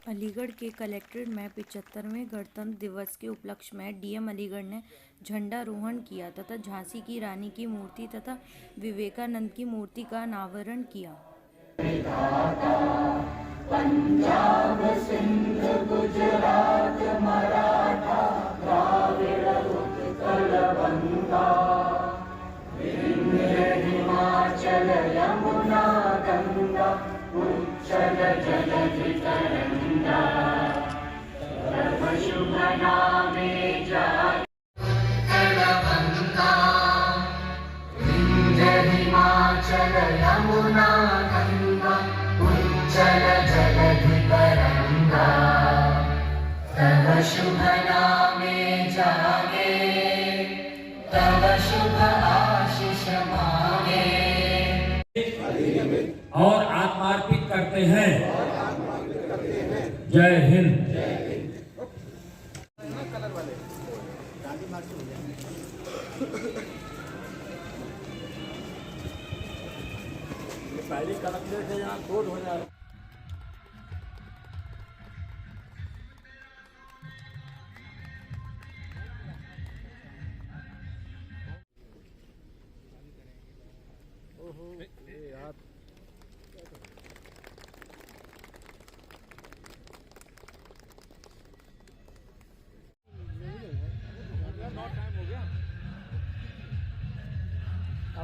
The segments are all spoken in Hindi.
अलीगढ़ के कलेक्ट्रेट में 75वें गणतंत्र दिवस के उपलक्ष्य में डीएम अलीगढ़ ने झंडारोहण किया तथा झांसी की रानी की मूर्ति तथा विवेकानंद की मूर्ति का अनावरण किया। पंजाब सिंध गुजरात मराठा द्राविड़ उत्कल बंगा विंध्य हिमाचल यमुना गंगा उच्चल जलधि तरंगा तव शुभ नामे जलबंगा विंध्य हिमाचल यमुना गंगा उच्चल जलधि तरंगा तव शुभ नामे जागे तव शुभ आशीष मांगे और आत्मार्पित करते हैं। जय हिंद। पहली कलेक्टर से यहाँ कोड हो जाए।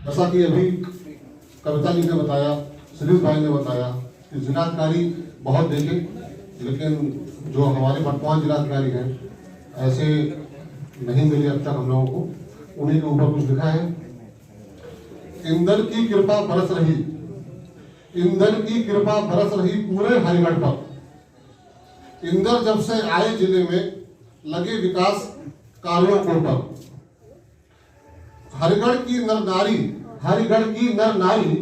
जैसा कि अभी कविता जी ने बताया, सुनील भाई ने बताया कि जिलाधिकारी बहुत देखे, लेकिन जो हमारे वर्तमान जिलाधिकारी हैं ऐसे नहीं मिले अब तक हम लोगों को। उन्हीं के ऊपर कुछ लिखा है। इंद्र की कृपा बरस रही, इंद्र की कृपा बरस रही पूरे हरिगढ़ पर। इंद्र जब से आए जिले में लगे विकास कार्यों को पर। हरिगढ़ की नर नारी, हरिगढ़ की नर नारी,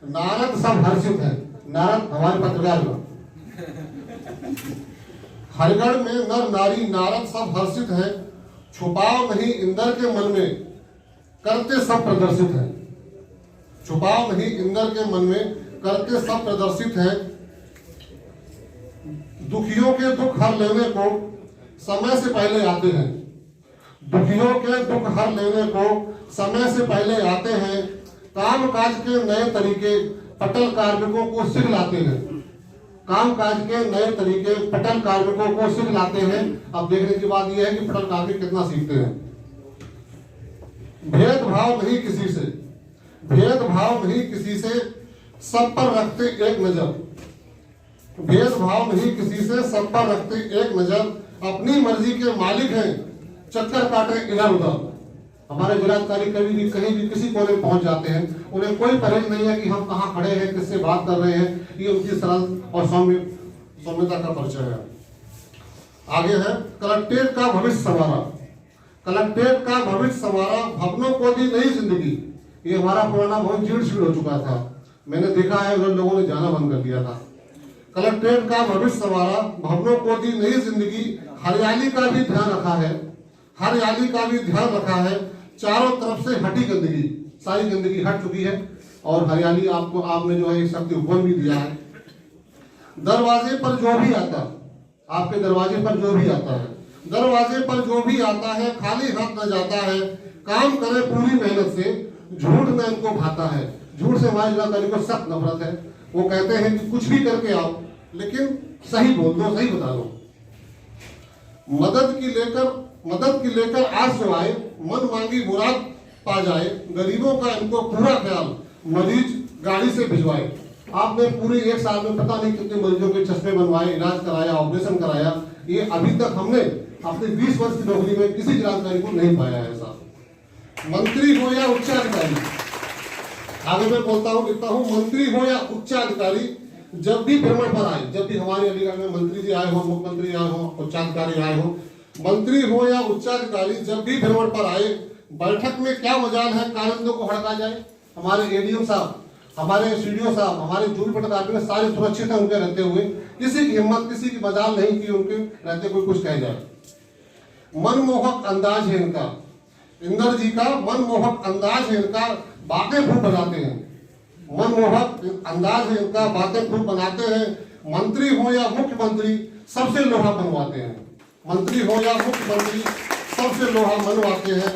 नारद सब हर्षित है। नारद हमारे पत्रकार लोग। हरिगढ़ में नर नारी नारद सब हर्षित है, छुपाव नहीं इंद्र के मन में, करते सब प्रदर्शित है। छुपाव नहीं इंद्र के मन में, करते सब प्रदर्शित है। दुखियों के दुख हर लेने को समय से पहले आते हैं। दुखियों के दुख हर लेने को समय से पहले आते हैं। काम काज के नए तरीके पटल कार्मिकों को सिखलाते हैं। काम काज के नए तरीके पटल कार्मिकों को सिखलाते हैं। अब देखने की बात यह है कि पटल कार्मिक कितना सीखते हैं। भेदभाव नहीं किसी से, भेदभाव नहीं किसी से, सब पर रखते एक नजर। भेदभाव नहीं किसी से, सब पर रखते एक नजर। अपनी मर्जी के मालिक हैं, चक्कर काटे इधर उधर। हमारे जिलाधिकारी कभी भी कहीं भी किसी कोने पहुंच जाते हैं, उन्हें कोई परहेज नहीं है कि हम कहाँ खड़े हैं, किससे बात कर रहे हैं। ये उनकी सरल और सौम्यता का परिचय है। आगे है कलेक्ट्रेट का भविष्य संवारा। कलेक्ट्रेट का भविष्य संवारा, भवनों को दी नई जिंदगी। ये हमारा पुराना भवन जीर्ण शीर्ण हो चुका था, मैंने देखा है उन लोगों ने जाना बंद कर दिया था। कलेक्ट्रेट का भविष्य संवारा, भवनों को दी नई जिंदगी। हरियाली का भी ध्यान रखा है, हरियाली का भी ध्यान रखा है। चारों तरफ से हटी गंदगी, सारी गंदगी हट चुकी है और हरियाली आपको आपने जो है एक शक्ति उपवन भी दिया है। दरवाजे पर जो भी आता, आपके दरवाजे पर जो भी आता है, दरवाजे पर जो भी आता है खाली हाथ न जाता है। काम करे पूरी मेहनत से, झूठ न इनको भाता है। झूठ से हमारे जिलाधिकारी को सख्त नफरत है। वो कहते हैं कि कुछ भी करके आओ लेकिन सही बोल दो, सही बता दो। मदद की लेकर आज जो आए, मन मांगी मुराद पा जाए। गरीबों का इनको पूरा ख्याल, मरीज गाड़ी से भिजवाए। आपने पूरे एक साल में पता नहीं कितने मरीजों के चश्मे बनवाए, इलाज कराया, ऑपरेशन कराया। ये अभी तक हमने अपने 20 वर्ष की नौकरी में किसी जिलाधिकारी को नहीं पाया है। ऐसा मंत्री हो या उच्चाधिकारी, आगे मैं बोलता हूँ लिखता हूँ, मंत्री हो या उच्चाधिकारी जब भी भ्रमण पर आए, जब भी हमारे अलीगढ़ में मंत्री जी आए हो, मुख्यमंत्री आए हो, उच्चाधिकारी आए हो, मंत्री हो या उच्चाधिकारी जब भी भ्रमण पर आए, बैठक में क्या मजाल है कारिंदों को हड़का जाए। हमारे एडीएम साहब, हमारे सीडीओ साहब, हमारे जूल पटकारियों सारे सुरक्षित है उनके रहते हुए। किसी की हिम्मत, किसी की मजाल नहीं कि उनके रहते कोई कुछ कह जाए। मनमोहक अंदाज है इनका, इंद्र जी का मनमोहक अंदाज है इनका, बातें खूब बनाते हैं। मनमोहक अंदाज है इनका, बातें खूब बनाते हैं। मंत्री हो या मुख्यमंत्री सबसे लोहा मनवाते हैं, मंत्री हो या मुख्यमंत्री, सबसे लोहा मनवाते हैं।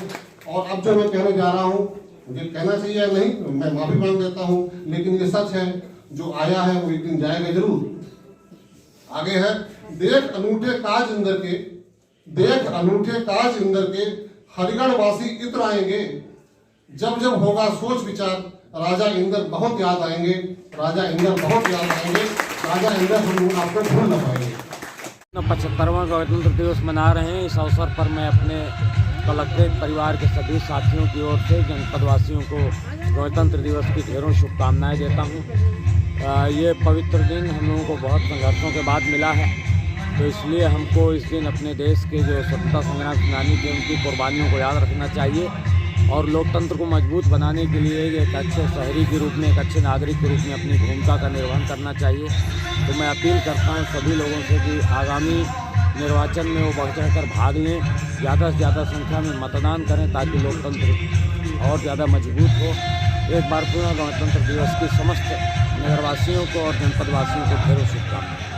और अब जो मैं कहने जा रहा हूँ, मुझे कहना चाहिए या नहीं, मैं माफी मांग देता हूँ, लेकिन ये सच है, जो आया है वो एक दिन जाएगा जरूर। आगे है, देख अनूठे काज इंद्र के, देख अनूठे काज इंद्र के, हरिगढ़ वासी इत्र आएंगे। जब जब होगा सोच विचार, राजा इंद्र बहुत याद आएंगे, राजा इंद्र बहुत याद आएंगे, राजा इंद्र हम आपको भूल न पाएंगे। 75वां गणतंत्र दिवस मना रहे हैं। इस अवसर पर मैं अपने कलेक्ट्रेट परिवार के सभी साथियों की ओर से जनपद वासियों को गणतंत्र दिवस की ढेरों शुभकामनाएं देता हूं। ये पवित्र दिन हम लोगों को बहुत संघर्षों के बाद मिला है, तो इसलिए हमको इस दिन अपने देश के जो स्वतंत्रता संग्राम सेनानी थे उनकी कुर्बानियों को याद रखना चाहिए और लोकतंत्र को मजबूत बनाने के लिए एक अच्छे शहरी के रूप में, एक अच्छे नागरिक के रूप में अपनी भूमिका का निर्वहन करना चाहिए। तो मैं अपील करता हूं सभी लोगों से कि आगामी निर्वाचन में वो बढ़ चढ़ कर भाग लें, ज़्यादा से ज़्यादा संख्या में मतदान करें ताकि लोकतंत्र और ज़्यादा मजबूत हो। एक बार पुनः गणतंत्र दिवस की समस्त नगरवासियों को और जनपदवासियों को ढेरों शुभकामनाएं।